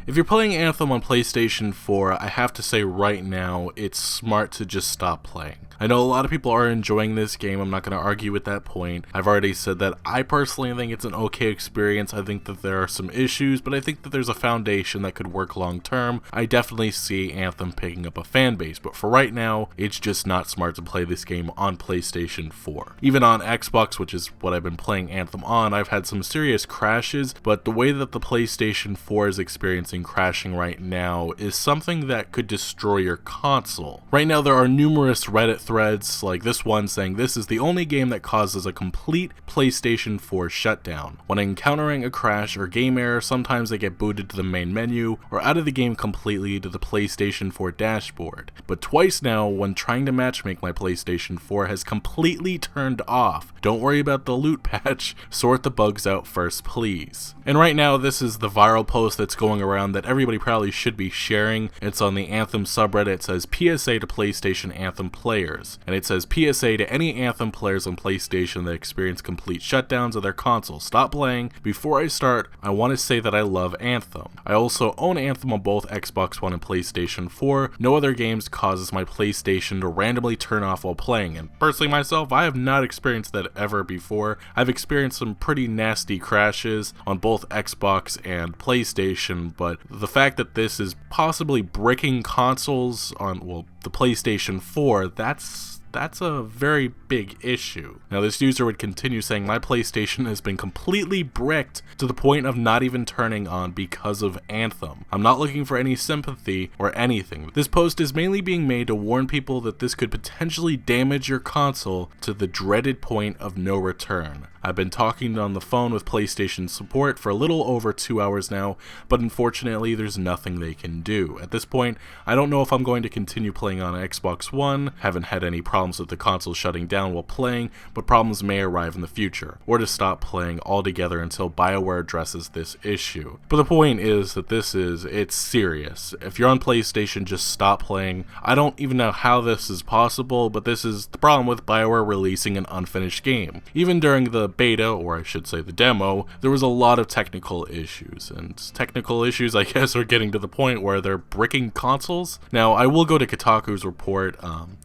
If you're playing Anthem on PlayStation 4, I have to say right now, it's smart to just stop playing. I know a lot of people are enjoying this game, I'm not going to argue with that point. I've already said that I personally think it's an okay experience. I think that there are some issues, but I think that there's a foundation that could work long term. I definitely see Anthem picking up a fan base, but for right now, it's just not smart to play this game on PlayStation 4. Even on Xbox, which is what I've been playing Anthem on, I've had some serious crashes, but the way that the PlayStation 4 is experiencing crashing right now is something that could destroy your console. Right now, there are numerous Reddit threads like this one saying this is the only game that causes a complete PlayStation 4 shutdown. When encountering a crash or game error, sometimes they get booted to the main menu or out of the game completely to the PlayStation 4 dashboard. But twice now, when trying to matchmake my PlayStation 4 has completely turned off. Don't worry about the loot patch, sort the bugs out first please. And right now this is the viral post that's going around that everybody probably should be sharing. It's on the Anthem subreddit. It says PSA to PlayStation Anthem players. And it says PSA to any Anthem players on PlayStation that experience complete shutdowns of their console. Stop playing. Before I start, I want to say that I love Anthem. I also own Anthem on both Xbox One and PlayStation 4. No other games causes my PlayStation to randomly turn off while playing. And personally myself, I have not experienced that ever before. I've experienced some pretty nasty crashes on both Xbox and PlayStation, but the fact that this is possibly bricking consoles on, well, the PlayStation 4, that's a very big issue. Now this user would continue saying, my PlayStation has been completely bricked to the point of not even turning on because of Anthem. I'm not looking for any sympathy or anything. This post is mainly being made to warn people that this could potentially damage your console to the dreaded point of no return. I've been talking on the phone with PlayStation support for a little over 2 hours now, but unfortunately there's nothing they can do. At this point, I don't know if I'm going to continue playing on Xbox One, haven't had any problems with the console shutting down while playing, but problems may arrive in the future, or to stop playing altogether until BioWare addresses this issue. But the point is that it's serious. If you're on PlayStation, just stop playing. I don't even know how this is possible, but this is the problem with BioWare releasing an unfinished game. Even during the beta, or I should say the demo, there was a lot of technical issues, and technical issues I guess are getting to the point where they're bricking consoles. Now I will go to Kotaku's report.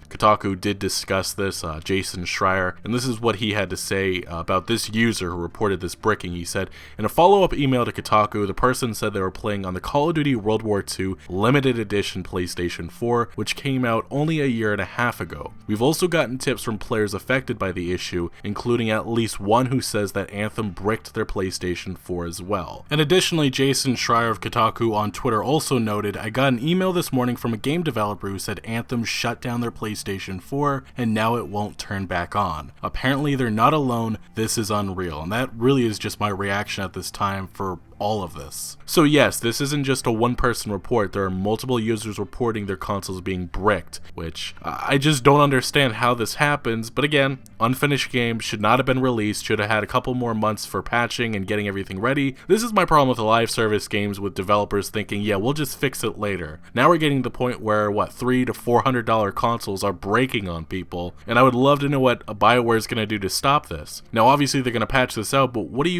Kotaku did discuss this, Jason Schreier, and this is what he had to say about this user who reported this bricking. He said, in a follow-up email to Kotaku, the person said they were playing on the Call of Duty World War II Limited Edition PlayStation 4, which came out only a year and a half ago. We've also gotten tips from players affected by the issue, including at least one who says that Anthem bricked their PlayStation 4 as well. And additionally, Jason Schreier of Kotaku on Twitter also noted, I got an email this morning from a game developer who said Anthem shut down their PlayStation 4 and now it won't turn back on. Apparently they're not alone, this is unreal. And that really is just my reaction at this time for all of this. So yes, this isn't just a one-person report. There are multiple users reporting their consoles being bricked, which I just don't understand how this happens. But again, unfinished game, should not have been released, should have had a couple more months for patching and getting everything ready. This is my problem with the live service games, with developers thinking, yeah, we'll just fix it later. Now we're getting to the point where, $300 to $400 consoles are breaking on people, and I would love to know what BioWare is going to do to stop this. Now obviously they're going to patch this out, but what do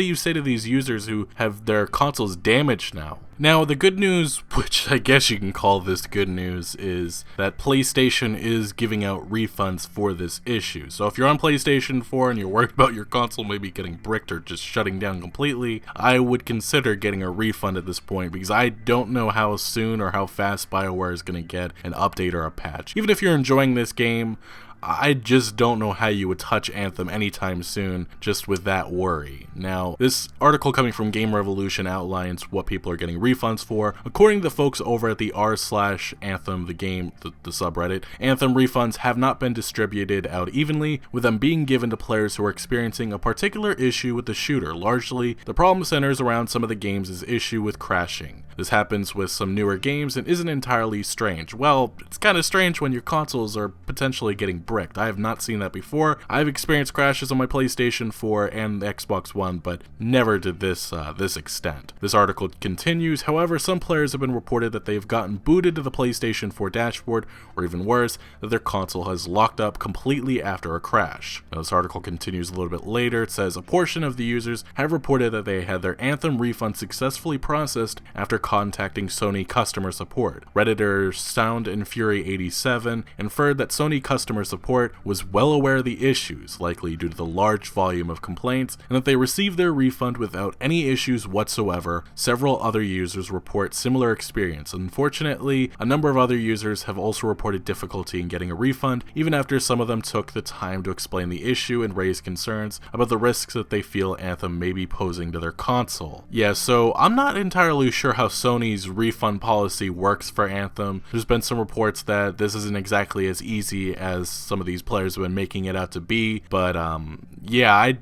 you say to these users who have their consoles damaged now? Now, the good news, which I guess you can call this good news, is that PlayStation is giving out refunds for this issue. So if you're on PlayStation 4 and you're worried about your console maybe getting bricked or just shutting down completely, I would consider getting a refund at this point, because I don't know how soon or how fast BioWare is going to get an update or a patch. Even if you're enjoying this game, I just don't know how you would touch Anthem anytime soon just with that worry. Now, this article coming from Game Revolution outlines what people are getting refunds for. According to the folks over at the r/Anthem, the game, the subreddit, Anthem refunds have not been distributed out evenly, with them being given to players who are experiencing a particular issue with the shooter. Largely, the problem centers around some of the game's issue with crashing. This happens with some newer games and isn't entirely strange. Well, it's kind of strange when your consoles are potentially getting bricked. I have not seen that before. I've experienced crashes on my PlayStation 4 and the Xbox One, but never to this extent. This article continues, however, some players have been reported that they've gotten booted to the PlayStation 4 dashboard, or even worse, that their console has locked up completely after a crash. Now, this article continues a little bit later. It says a portion of the users have reported that they had their Anthem refund successfully processed after contacting Sony customer support. Redditor Sound and Fury 87 inferred that Sony customer support was well aware of the issues, likely due to the large volume of complaints, and that they received their refund without any issues whatsoever. Several other users report similar experience. Unfortunately, a number of other users have also reported difficulty in getting a refund, even after some of them took the time to explain the issue and raise concerns about the risks that they feel Anthem may be posing to their console. Yeah, so I'm not entirely sure how Sony's refund policy works for Anthem. There's been some reports that this isn't exactly as easy as some of these players have been making it out to be, but yeah,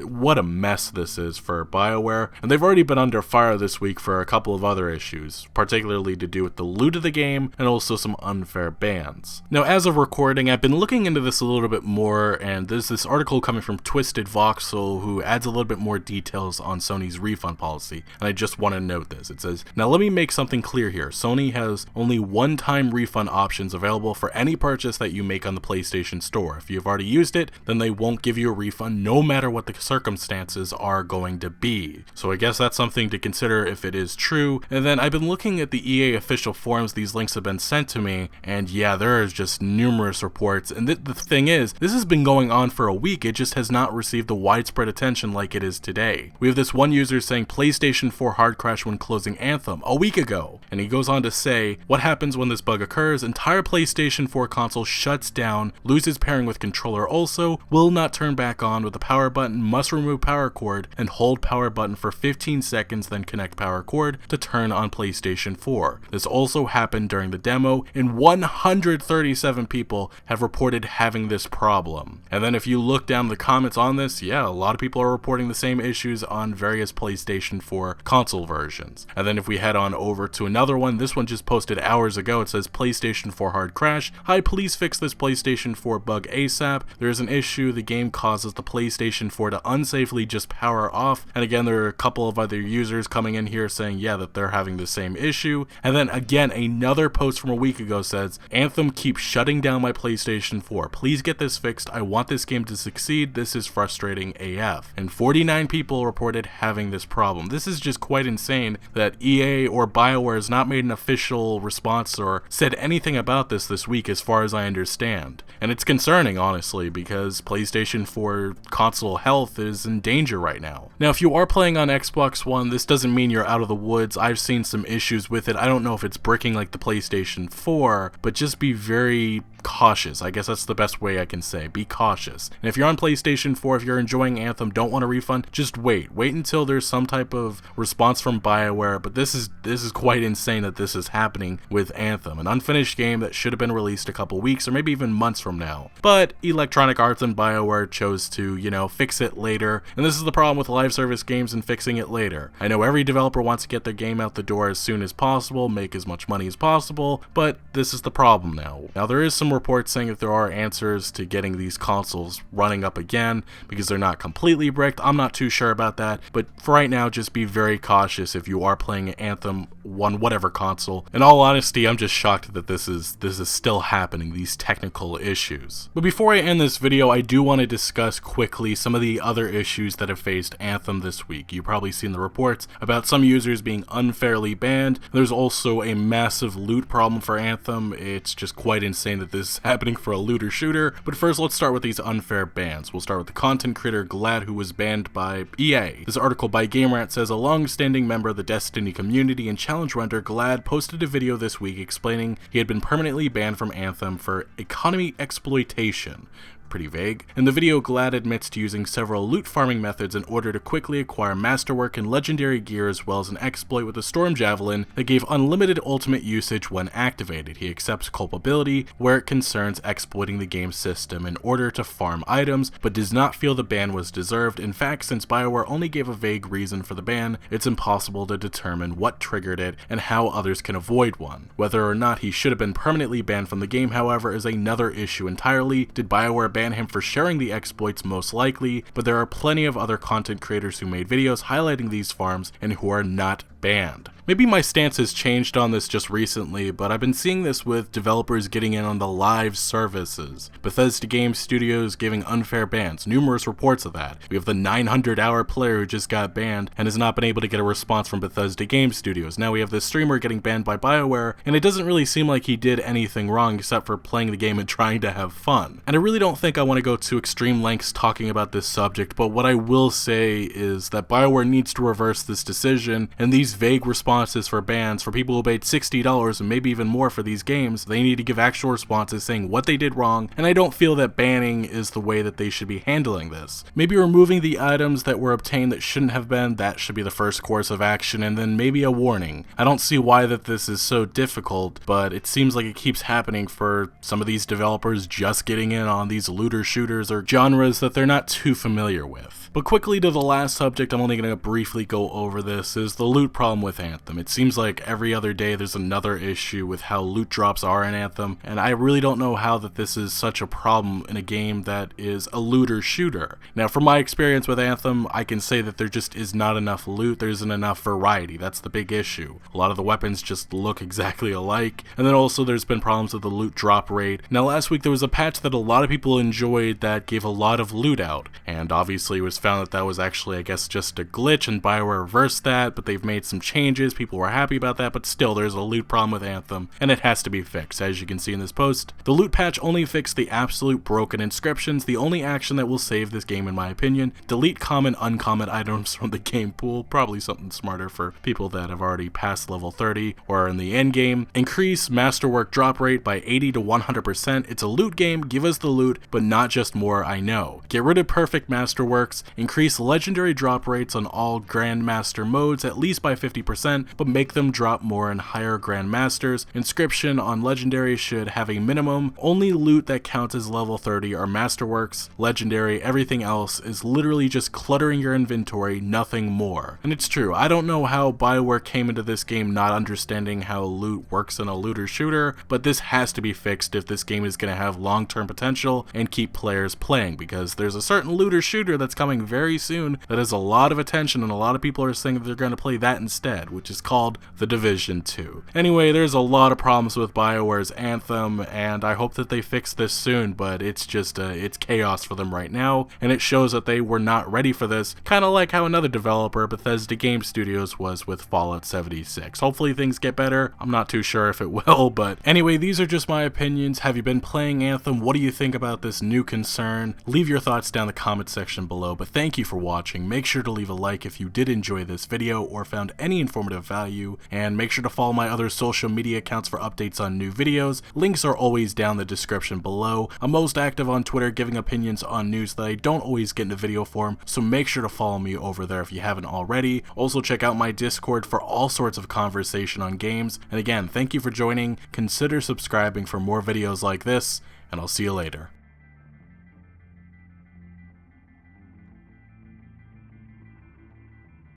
what a mess this is for BioWare, and they've already been under fire this week for a couple of other issues, particularly to do with the loot of the game and also some unfair bans. Now, as of recording, I've been looking into this a little bit more, and there's this article coming from Twisted Voxel who adds a little bit more details on Sony's refund policy, and I just want to note this. It says, now let me make something clear here. Sony has only one-time refund options available for any purchase that you make on the PlayStation Store. If you've already used it, then they won't give you a refund no matter what the circumstances are going to be. So I guess that's something to consider if it is true. And then I've been looking at the EA official forums these links have been sent to me, and yeah, there is just numerous reports. And the thing is, this has been going on for a week. It just has not received the widespread attention like it is today. We have this one user saying PlayStation 4 hard crash when closing Anthem a week ago. And he goes on to say, what happens when this bug occurs? Entire PlayStation 4 console shuts down, loses pairing with controller also, will not turn back on with the power button, must remove power cord, and hold power button for 15 seconds, then connect power cord to turn on PlayStation 4. This also happened during the demo, and 137 people have reported having this problem. And then if you look down the comments on this, yeah, a lot of people are reporting the same issues on various PlayStation 4 console versions. And then if we head on over to another one, this one just posted hours ago. It says PlayStation 4 hard crash. Hi, please fix this PlayStation 4 bug ASAP. There is an issue. The game causes the PlayStation 4 to unsafely just power off. And again, there are a couple of other users coming in here saying, yeah, that they're having the same issue. And then again, another post from a week ago says, Anthem keeps shutting down my PlayStation 4. Please get this fixed. I want this game to succeed. This is frustrating AF. And 49 people reported having this problem. This is just quite insane that EA or BioWare has not made an official response or said anything about this week as far as I understand. And it's concerning, honestly, because PlayStation 4 console health is in danger right now. Now, if you are playing on Xbox One, this doesn't mean you're out of the woods. I've seen some issues with it. I don't know if it's bricking like the PlayStation 4, but just be very cautious. I guess that's the best way I can say. Be cautious. And if you're on PlayStation 4, if you're enjoying Anthem, don't want a refund, just wait. Wait until there's some type of response from BioWare, but this is quite insane that this is happening with Anthem, an unfinished game that should have been released a couple weeks or maybe even months from now. But Electronic Arts and BioWare chose to, fix it later, and this is the problem with live service games and fixing it later. I know every developer wants to get their game out the door as soon as possible, make as much money as possible, but this is the problem now. Now, there is some reports saying that there are answers to getting these consoles running up again because they're not completely bricked. I'm not too sure about that, but for right now, just be very cautious if you are playing Anthem on whatever console. In all honesty, I'm just shocked that this is still happening, these technical issues. But before I end this video, I do want to discuss quickly some of the other issues that have faced Anthem this week. You've probably seen the reports about some users being unfairly banned. There's also a massive loot problem for Anthem. It's just quite insane that this is happening for a looter shooter. But first, let's start with these unfair bans. We'll start with the content creator Glad, who was banned by EA. This article by GameRant says a long-standing member of the Destiny community and challenge runner Glad posted a video this week explaining he had been permanently banned from Anthem for economy exploitation. pretty vague. In the video, Glad admits to using several loot farming methods in order to quickly acquire masterwork and legendary gear, as well as an exploit with a storm javelin that gave unlimited ultimate usage when activated. He accepts culpability where it concerns exploiting the game system in order to farm items, but does not feel the ban was deserved. In fact, since BioWare only gave a vague reason for the ban, it's impossible to determine what triggered it and how others can avoid one. Whether or not he should have been permanently banned from the game, however, is another issue entirely. Did BioWare ban him for sharing the exploits? Most likely, but there are plenty of other content creators who made videos highlighting these farms and who are not banned. Maybe my stance has changed on this just recently, but I've been seeing this with developers getting in on the live services. Bethesda Game Studios giving unfair bans, numerous reports of that. We have the 900-hour player who just got banned and has not been able to get a response from Bethesda Game Studios. Now we have this streamer getting banned by BioWare, and it doesn't really seem like he did anything wrong except for playing the game and trying to have fun. And I really don't think I want to go to extreme lengths talking about this subject, but what I will say is that BioWare needs to reverse this decision, and these vague responses for bans for people who paid $60 and maybe even more for these games, they need to give actual responses saying what they did wrong, and I don't feel that banning is the way that they should be handling this. Maybe removing the items that were obtained that shouldn't have been, that should be the first course of action, and then maybe a warning. I don't see why that this is so difficult, but it seems like it keeps happening for some of these developers just getting in on these looter shooters or genres that they're not too familiar with. But quickly to the last subject, I'm only going to briefly go over this, is the loot problem with Anthem. It seems like every other day there's another issue with how loot drops are in Anthem, and I really don't know how that this is such a problem in a game that is a looter shooter. Now, from my experience with Anthem, I can say that there just is not enough loot, there isn't enough variety. That's the big issue. A lot of the weapons just look exactly alike, and then also there's been problems with the loot drop rate. Now, last week there was a patch that a lot of people enjoyed that gave a lot of loot out, and obviously it was found that that was actually, I guess, just a glitch, and BioWare reversed that, but they've made some changes. People were happy about that, but still there's a loot problem with Anthem, and it has to be fixed. As you can see in this post, the loot patch only fixed the absolute broken inscriptions, the only action that will save this game in my opinion. Delete common, uncommon items from the game pool, probably something smarter for people that have already passed level 30 or are in the end game. Increase masterwork drop rate by 80 to 100%. It's a loot game, give us the loot, but not just more, I know. Get rid of perfect masterworks, increase legendary drop rates on all Grandmaster modes at least by 50%, but make them drop more in higher Grandmasters. Inscription on legendary should have a minimum. Only loot that counts as level 30 are masterworks, legendary, everything else is literally just cluttering your inventory, nothing more. And it's true, I don't know how BioWare came into this game not understanding how loot works in a looter shooter, but this has to be fixed if this game is going to have long-term potential and keep players playing, because there's a certain looter shooter that's coming very soon that has a lot of attention, and a lot of people are saying that they're going to play that instead, which is called The Division 2. Anyway, there's a lot of problems with BioWare's Anthem, and I hope that they fix this soon, but it's just it's chaos for them right now, and it shows that they were not ready for this, kind of like how another developer, Bethesda Game Studios, was with Fallout 76. Hopefully things get better. I'm not too sure if it will, but anyway, these are just my opinions. Have you been playing Anthem? What do you think about this new concern? Leave your thoughts down in the comment section below, but thank you for watching. Make sure to leave a like if you did enjoy this video or found any informative value, and make sure to follow my other social media accounts for updates on new videos. Links are always down in the description below. I'm most active on Twitter, giving opinions on news that I don't always get in a video form, so make sure to follow me over there if you haven't already. Also check out my Discord for all sorts of conversation on games, and again, thank you for joining. Consider subscribing for more videos like this, and I'll see you later.